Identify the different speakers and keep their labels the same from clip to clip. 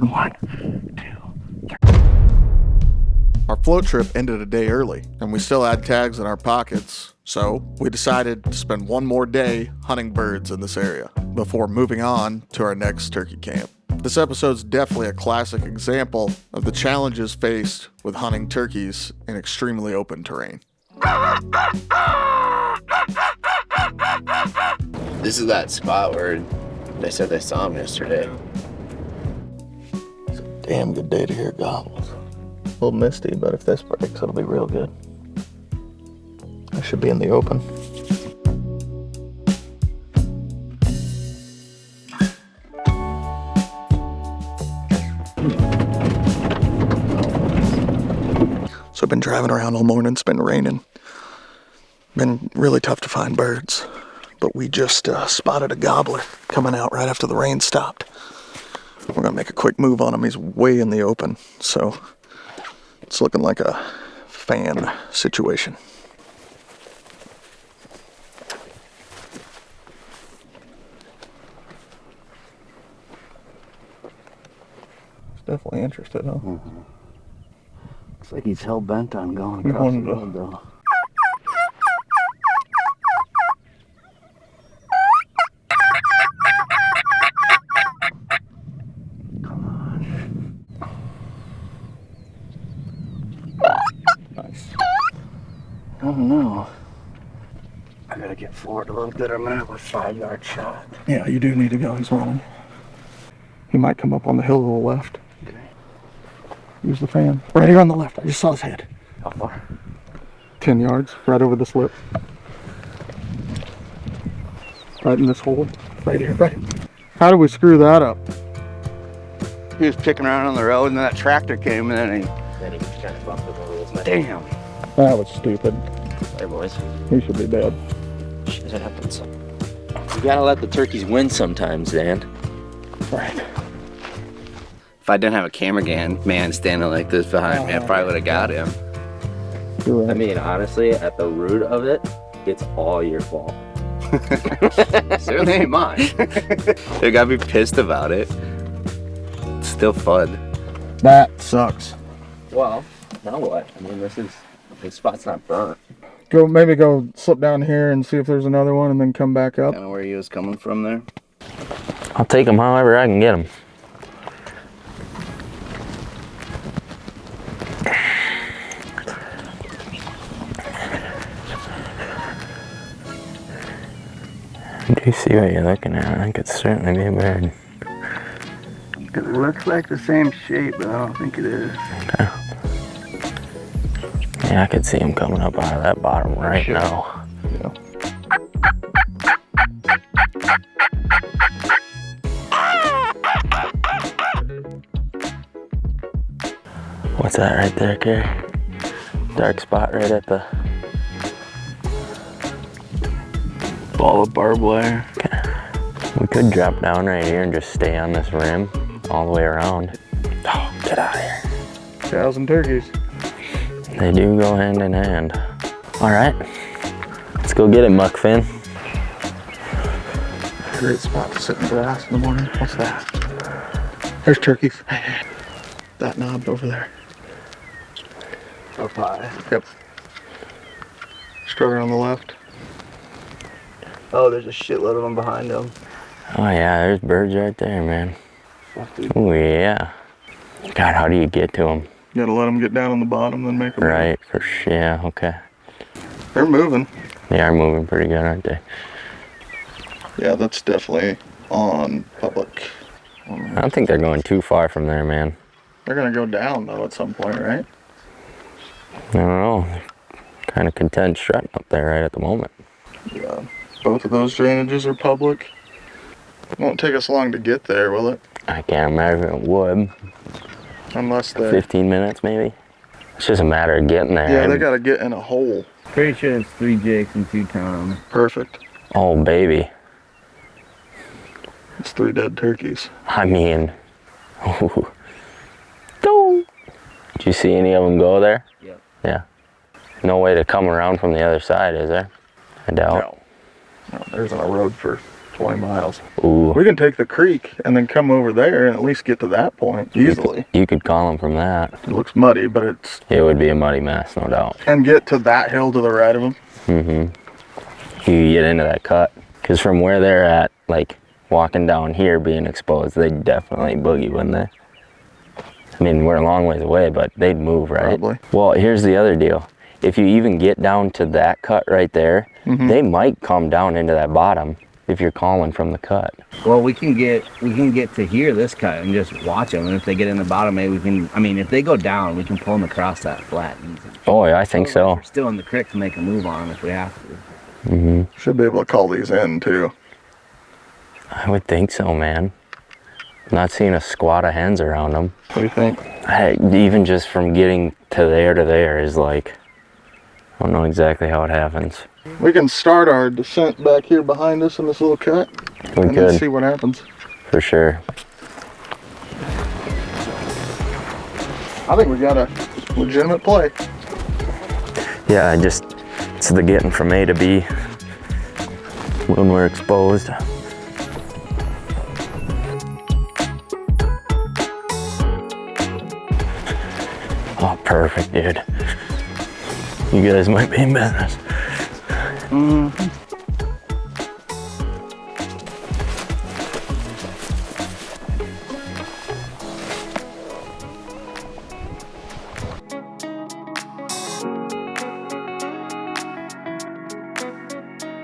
Speaker 1: 1, 2, 3.
Speaker 2: Our float trip ended a day early, and we still had tags in our pockets, so we decided to spend one more day hunting birds in this area before moving on to our next turkey camp. This episode's definitely a classic example of the challenges faced with hunting turkeys in extremely open terrain.
Speaker 3: This is that spot where they said they saw him yesterday.
Speaker 2: It's a damn good day to hear gobbles. A little misty, but if this breaks, it'll be real good. I should be in the open. So I've been driving around all morning. It's been raining. Been really tough to find birds. But we just spotted a gobbler coming out right after the rain stopped. We're gonna make a quick move on him. He's way in the open, so it's looking like a fan situation. He's definitely interested, huh?
Speaker 1: Mm-hmm. Looks like he's hell-bent on going across the road, though.
Speaker 2: Nice.
Speaker 1: I don't know. I gotta get forward a little bit. I'm gonna have a 5-yard shot.
Speaker 2: Yeah, you do need to go. He's running. He might come up on the hill to the left.
Speaker 1: Okay.
Speaker 2: Use the fan. Right here on the left. I just saw his head.
Speaker 1: How far?
Speaker 2: 10 yards, right over this lip. Right in this hole. Right here, right. How do we screw that up?
Speaker 1: He was picking around on the road, and then that tractor came, and then
Speaker 3: Then he kind of bumped over with my
Speaker 1: damn.
Speaker 2: That was stupid.
Speaker 3: Hey boys.
Speaker 2: He should be dead.
Speaker 3: Shit happens. You gotta let the turkeys win sometimes, Dan.
Speaker 2: Right.
Speaker 3: If I didn't have a camera man standing like this behind me, I probably would have got him.
Speaker 2: You're right.
Speaker 4: I mean, honestly, at the root of it, it's all your fault.
Speaker 3: Certainly ain't mine. They gotta be pissed about it. It's still fun.
Speaker 2: That sucks.
Speaker 4: Well, now what? I mean, this spot's not burnt.
Speaker 2: Maybe go slip down here and see if there's another one and then come back up.
Speaker 3: Kind of where he was coming from there.
Speaker 4: I'll take them however I can get them. I do see what you're looking at. I think it's certainly be a bird.
Speaker 1: It looks like the same shape, but I don't think it is.
Speaker 4: Okay. Yeah, I could see him coming up out of that bottom right now.
Speaker 2: Yeah.
Speaker 4: What's that right there, Carrie? Dark spot right at the
Speaker 1: Ball of barbed wire.
Speaker 4: Okay. We could drop down right here and just stay on this rim all the way around. Oh, get out of here.
Speaker 2: Cows and turkeys.
Speaker 4: They do go hand in hand. All right, let's go get it, Muckfin.
Speaker 2: Great spot to sit in the grass in the morning. What's that? There's turkeys. That knob over there.
Speaker 1: Up high.
Speaker 2: Yep. Struggling on the left.
Speaker 1: Oh, there's a shitload of them behind them.
Speaker 4: Oh yeah, there's birds right there, man. Oh yeah. God, how do you get to them?
Speaker 2: You gotta let them get down on the bottom, then make them
Speaker 4: Right, for sure. Yeah, okay.
Speaker 2: move. They're moving.
Speaker 4: They are moving pretty good, aren't they?
Speaker 2: Yeah, that's definitely on public.
Speaker 4: I don't think they're going too far from there, man.
Speaker 2: They're gonna go down though at some point, right?
Speaker 4: I don't know. They're kind of content strutting up there right at the moment.
Speaker 2: Yeah. Both of those drainages are public. It won't take us long to get there, will it?
Speaker 4: I can't imagine it would.
Speaker 2: Unless they...
Speaker 4: 15 minutes maybe? It's just a matter of getting there.
Speaker 2: Yeah, they gotta get in a hole.
Speaker 1: Pretty sure it's 3 jakes and 2 toms.
Speaker 2: Perfect.
Speaker 4: Oh, baby.
Speaker 2: It's 3 dead turkeys.
Speaker 4: I mean... Did you see any of them go there?
Speaker 1: Yep.
Speaker 4: Yeah. No way to come around from the other side, is there? I doubt.
Speaker 2: No. No, there's on a road for 20 miles.
Speaker 4: Ooh.
Speaker 2: We can take the creek and then come over there and at least get to that point easily.
Speaker 4: You could call them from that.
Speaker 2: It looks muddy, but it's...
Speaker 4: It would be a muddy mess, no doubt.
Speaker 2: And get to that hill to the right of them.
Speaker 4: Mm-hmm. You get into that cut. Because from where they're at, like, walking down here being exposed, they'd definitely boogie, wouldn't they? I mean, we're a long ways away, but they'd move, right?
Speaker 2: Probably.
Speaker 4: Well, here's the other deal. If you even get down to that cut right there, they might come down into that bottom if you're calling from the cut.
Speaker 3: Well, we can get to here, this cut, and just watch them. And if they get in the bottom, maybe we can, I mean, if they go down, we can pull them across that flat easy.
Speaker 4: Oh, yeah, I think so.
Speaker 3: We're still in the creek to make a move on them if we have to.
Speaker 2: Should be able to call these in, too.
Speaker 4: I would think so, man. Not seeing a squad of hens around them.
Speaker 2: What do you think?
Speaker 4: Even just from getting to there is like, I don't know exactly how it happens.
Speaker 2: We can start our descent back here behind us in this little cut.
Speaker 4: We
Speaker 2: and
Speaker 4: could.
Speaker 2: then see what happens.
Speaker 4: For sure.
Speaker 2: I think we got a legitimate play.
Speaker 4: Yeah, it's the getting from A to B when we're exposed. Oh, perfect, dude. You guys might be in business.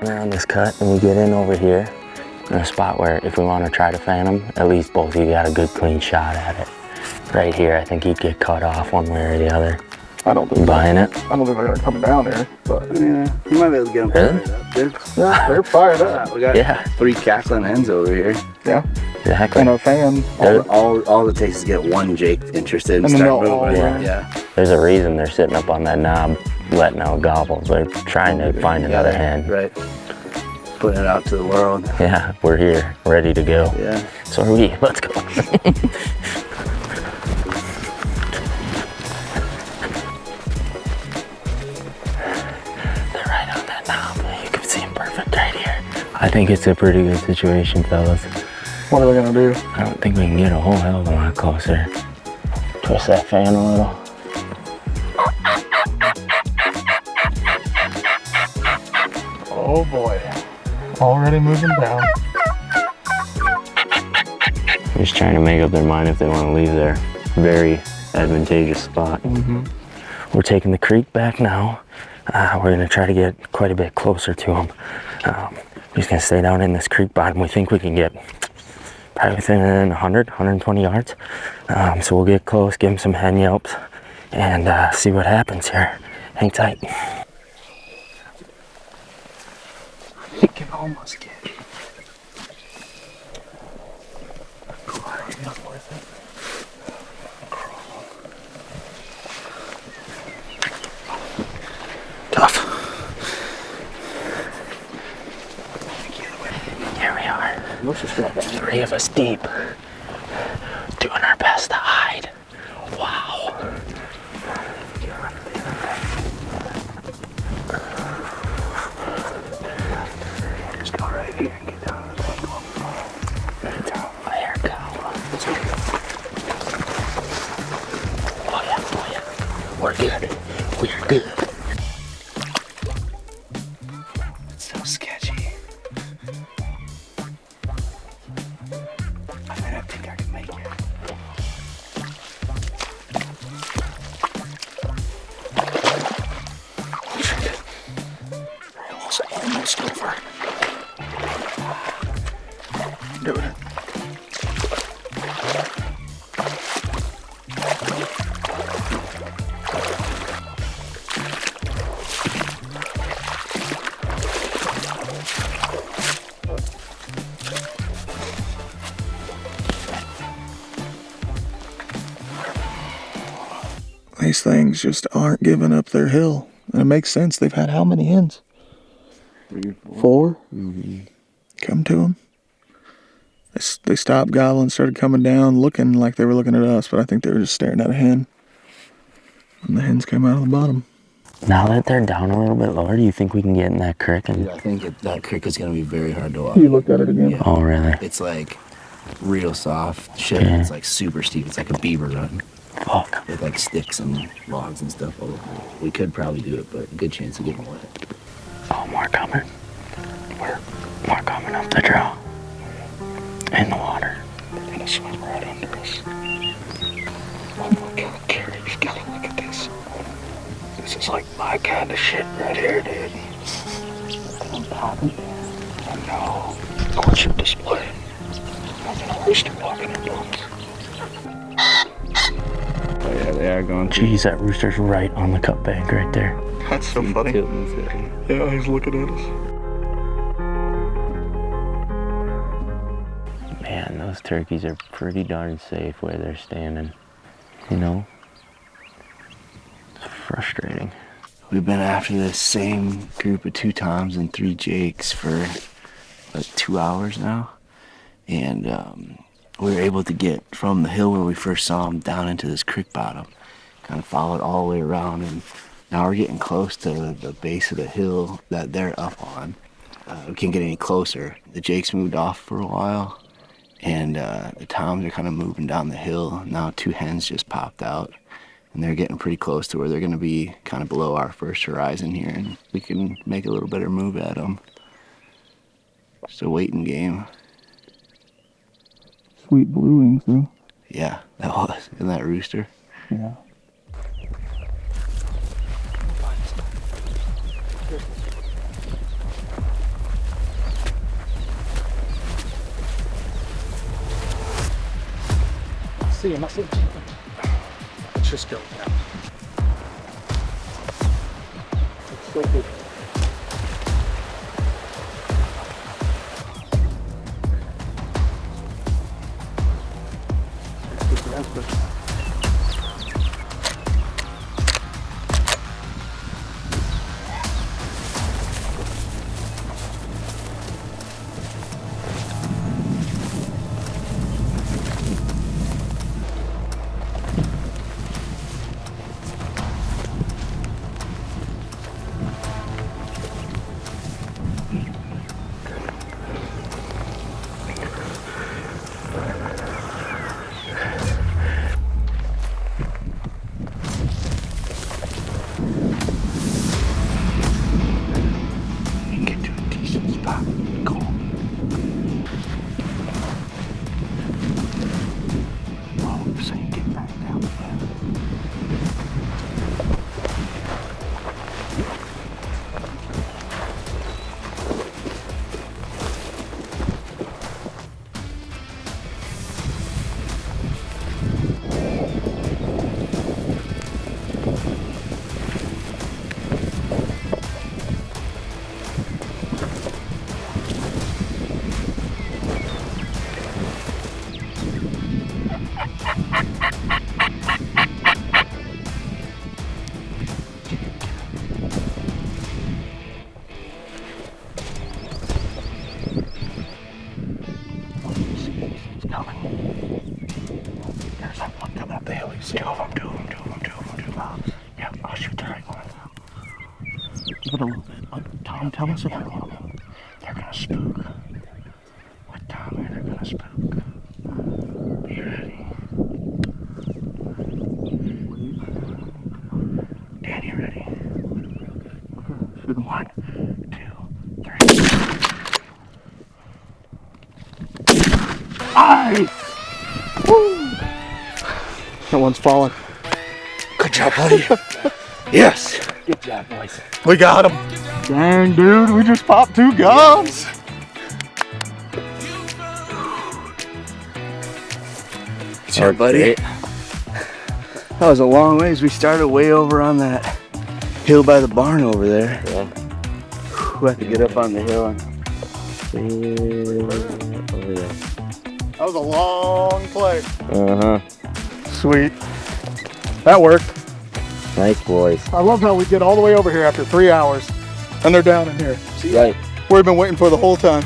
Speaker 4: Around this cut and we get in over here in a spot where if we want to try to fan him, at least both of you got a good clean shot at it. Right here, I think he'd get cut off one way or the other.
Speaker 2: I don't think
Speaker 4: Buying it.
Speaker 2: I don't think they're gonna come down here, but
Speaker 3: Yeah, you might be able to get them
Speaker 4: Really?
Speaker 3: fired up, dude.
Speaker 2: yeah, they're fired up.
Speaker 3: We got
Speaker 4: Yeah.
Speaker 3: 3 cackling hens over here.
Speaker 2: Yeah,
Speaker 4: Exactly.
Speaker 2: and a fan.
Speaker 3: All it takes is to get one Jake interested and
Speaker 2: And then
Speaker 3: start
Speaker 2: they'll all
Speaker 3: moving.
Speaker 2: run.
Speaker 3: Yeah.
Speaker 4: There's a reason they're sitting up on that knob, letting out gobbles. They're trying to find another hen.
Speaker 3: Right. Putting it out to the world.
Speaker 4: Yeah, we're here, ready to go.
Speaker 3: Yeah.
Speaker 4: So are we. Let's go. They're right on that knob. You can see them perfect right here. I think it's a pretty good situation, fellas.
Speaker 2: What are they gonna do?
Speaker 4: I don't think we can get a whole hell of a lot closer. Twist that fan a little.
Speaker 2: Oh boy, already moving down.
Speaker 4: They're just trying to make up their mind if they want to leave their very advantageous spot. We're taking the creek back now. We're gonna try to get quite a bit closer to them. We're just gonna stay down in this creek bottom. We think we can get probably within 100, 120 yards. So we'll get close, give them some hen yelps, and see what happens here. Hang tight.
Speaker 3: You can almost get it. Tough.
Speaker 4: Here we are. 3 of us deep. Doing our best to hide. Wow.
Speaker 3: Just go right here and get down to the tangle.
Speaker 4: There we go. Oh yeah. We're good. We're good.
Speaker 3: It's so sketchy. I think I can make it.
Speaker 2: Almost over. Doing it. These things just aren't giving up their hill. And it makes sense. They've had how many hens? 4? Come to them. They stopped gobbling, started coming down, looking like they were looking at us, but I think they were just staring at a hen. And the hens came out of the bottom.
Speaker 4: Now that they're down a little bit lower, do you think we can get in that creek? And
Speaker 3: Dude, I think that creek is gonna be very hard to walk.
Speaker 1: You looked at it again?
Speaker 3: Yeah.
Speaker 4: oh, really?
Speaker 3: It's like real soft shit.
Speaker 4: Okay.
Speaker 3: It's like super steep. It's like a beaver run
Speaker 4: Fuck.
Speaker 3: with like sticks and logs and stuff all over it. We could probably do it, but good chance of getting wet.
Speaker 4: Oh, more coming. More coming up the trail. In the water.
Speaker 1: They're gonna swim right under us. Oh my God, Carrie, you gotta look at this. This is like my kind of shit right here, dude. I'm popping. I know. What's your display? I'm gonna rooster walking up on us.
Speaker 3: Oh yeah, they are going.
Speaker 4: Jeez, that rooster's right on the cut bank right there.
Speaker 1: That's so funny. Yeah, he's looking at us.
Speaker 4: Man, those turkeys are pretty darn safe where they're standing. You know? It's frustrating.
Speaker 3: We've been after this same group of 2 toms and 3 jakes for like 2 hours now. And we were able to get from the hill where we first saw them down into this creek bottom. Kind of followed all the way around, and now we're getting close to the base of the hill that they're up on. We can't get any closer. The jakes moved off for a while, and the toms are kind of moving down the hill. Now 2 hens just popped out, and they're getting pretty close to where they're going to be kind of below our first horizon here, and we can make a little better move at them. Just a waiting game.
Speaker 1: Sweet blue wings, though.
Speaker 3: Yeah, that was. And that rooster.
Speaker 1: Yeah. See him, I see him. Let's just go now. It's so good. Give it a little bit. Tom, tell us if they're gonna spook. What time are they gonna spook? Be ready. Danny, ready? Shoot them. 1, 2, 3. Nice! Woo! That one's falling. Good job, buddy. Yes.
Speaker 3: Good job, boys.
Speaker 1: We got him. Dang, dude, we just popped 2 guns.
Speaker 3: Sure, buddy. That was a long ways. We started way over on that hill by the barn over there.
Speaker 4: Yeah.
Speaker 3: We have to get up on the hill.
Speaker 1: That was a long play.
Speaker 4: Uh-huh.
Speaker 1: Sweet. That worked.
Speaker 4: Nice, boys.
Speaker 1: I love how we get all the way over here after 3 hours and they're down in here.
Speaker 4: Right.
Speaker 1: We've been waiting for the whole time.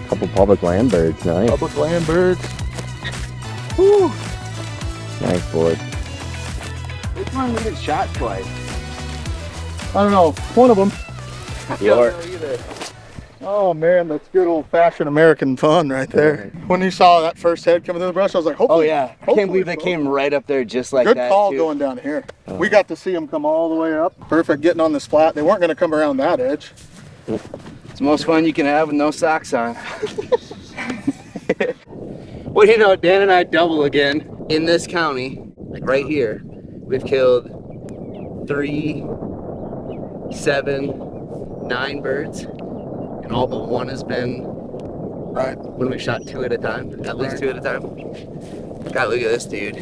Speaker 4: Couple public land birds, nice.
Speaker 1: Public land birds. Woo.
Speaker 4: Nice, boys.
Speaker 3: Which one we get shot twice?
Speaker 2: I don't know, one of them.
Speaker 4: Lord.
Speaker 2: Oh man, that's good old-fashioned American fun right there. When you saw that first head coming through the brush, I was like, hopefully.
Speaker 3: Oh yeah, I can't believe they came right up there just like
Speaker 2: Good
Speaker 3: that.
Speaker 2: call
Speaker 3: too.
Speaker 2: going down here. We got to see them come all the way up. Perfect getting on this flat. They weren't going to come around that edge.
Speaker 3: It's the most fun you can have with no socks on. Well, you know, Dan and I double again in this county, like right here. We've killed 3, 7, 9 birds, and all but one has been
Speaker 2: Right.
Speaker 3: when we shot 2 at a time, at least 2 at a time. God, look at this dude.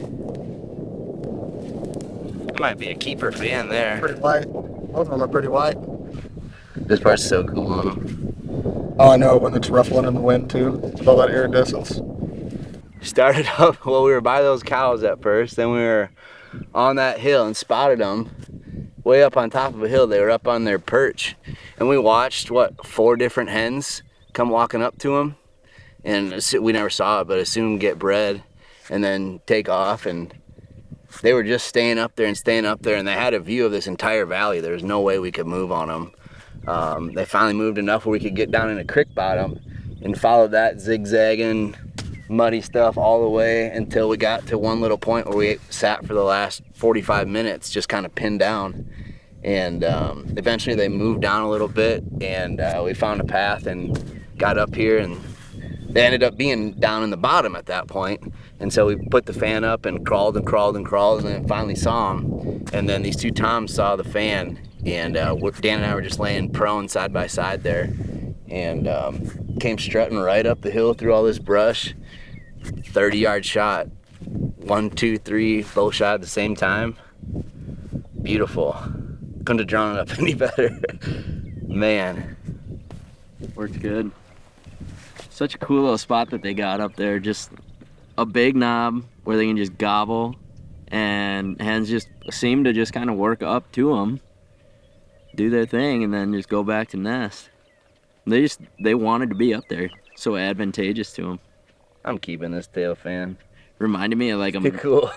Speaker 3: Might be a keeper fan there.
Speaker 2: Pretty white. Both of them are pretty white.
Speaker 3: This part's so cool on them.
Speaker 2: Oh, I know, when it's ruffling in the wind too. With all that iridescence.
Speaker 3: Started up, well, we were by those cows at first, then we were on that hill and spotted them way up on top of a hill. They were up on their perch, and we watched, what, 4 different hens come walking up to them, and we never saw it, but assumed get bred and then take off, and they were just staying up there, and they had a view of this entire valley. There was no way we could move on them. They finally moved enough where we could get down in a creek bottom and follow that zigzagging muddy stuff all the way until we got to one little point where we sat for the last 45 minutes just kind of pinned down, and eventually they moved down a little bit, and we found a path and got up here, and they ended up being down in the bottom at that point, and so we put the fan up and crawled and crawled and crawled, and then finally saw them. And then these 2 toms saw the fan, and Dan and I were just laying prone side by side there, and came strutting right up the hill through all this brush. 30-yard shot, 1, 2, 3, both shot at the same time. Beautiful. Couldn't have drawn it up any better. Man.
Speaker 4: Worked good. Such a cool little spot that they got up there. Just a big knob where they can just gobble, and hens just seem to just kind of work up to them, do their thing, and then just go back to nest. They wanted to be up there. So advantageous to them.
Speaker 3: I'm keeping this tail fan.
Speaker 4: Reminded me of like a
Speaker 3: Cool.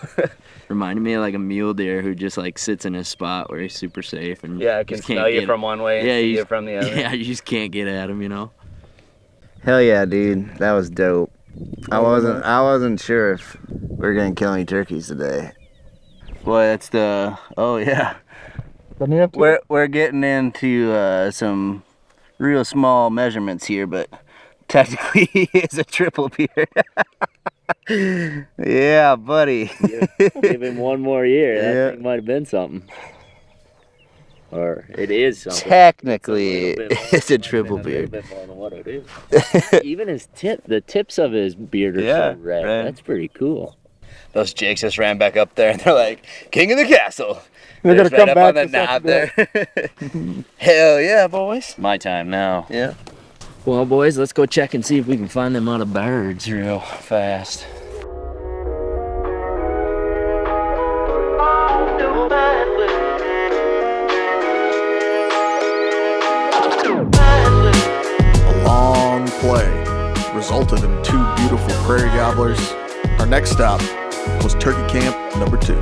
Speaker 4: reminded me of like a mule deer who just like sits in his spot where he's super safe and
Speaker 3: Yeah, I can
Speaker 4: just can't
Speaker 3: smell you
Speaker 4: get
Speaker 3: from one way and see you from the other.
Speaker 4: Yeah, you just can't get at him, you know.
Speaker 3: Hell yeah, dude. That was dope. I wasn't sure if we were gonna kill any turkeys today. Boy, that's the yeah. We're getting into some real small measurements here, but technically it's a triple beard. Yeah, buddy.
Speaker 4: Give him one more year. That
Speaker 3: Yeah.
Speaker 4: thing might have been something. Or it is something.
Speaker 3: Technically, it's a
Speaker 4: Might have
Speaker 3: triple
Speaker 4: been a little
Speaker 3: beard.
Speaker 4: bit more than what it is. Even his the tips of his beard are
Speaker 3: Yeah,
Speaker 4: so red.
Speaker 3: right.
Speaker 4: That's pretty cool.
Speaker 3: Those jakes just ran back up there and they're like, King of the Castle.
Speaker 2: They're gonna
Speaker 3: just
Speaker 2: come
Speaker 3: right
Speaker 2: back
Speaker 3: up on
Speaker 2: this
Speaker 3: the knob there. Hell yeah, boys.
Speaker 4: My time now.
Speaker 3: Yeah.
Speaker 4: Well, boys, let's go check and see if we can find them other birds real fast.
Speaker 2: A long play resulted in 2 beautiful prairie gobblers. Our next stop was turkey camp number 2.